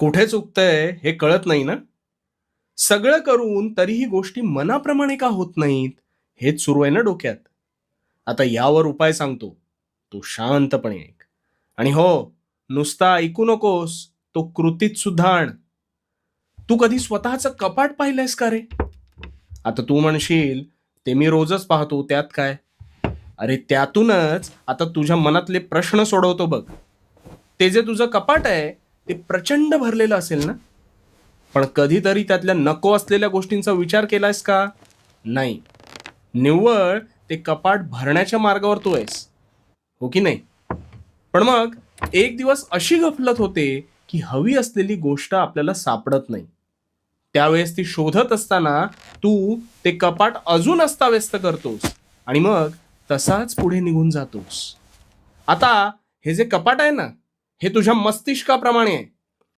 कुठे चुकतंय हे कळत नाही ना? सगळं करून तरीही गोष्टी मनाप्रमाणे का होत नाहीत? हेच सुरू आहे ना डोक्यात. आता यावर उपाय सांगतो. तू शांतपणे ऐक. आणि हो, नुसता ऐकू नकोस, तो कृतीत सुद्धा आण. तू कधी स्वतःचं कपाट पाहिलंयस का रे? आता तू म्हणशील, ते मी रोजच पाहतो, त्यात काय? अरे त्यातूनच आता तुझ्या मनातले प्रश्न सोडवतो बघ. ते जे तुझं कपाट आहे, ते प्रचंड भरलेलं असेल ना? पण कधीतरी त्यातल्या नको असलेल्या गोष्टींचा विचार केलायस का? नाही. निव्वळ ते कपाट भरण्याच्या मार्गावर तू आहेस. हो की नाही? पण मग एक दिवस अशी गफलत होते, की हवी असलेली गोष्ट आपल्याला सापडत नाही. त्यावेळेस ती शोधत असताना तू ते कपाट अजून अस्ताव्यस्त करतोस आणि मग तसाच पुढे निघून जातोस. आता हे जे कपाट आहे ना, हे तुझ्या मस्तिष्काप्रमाणे आहे.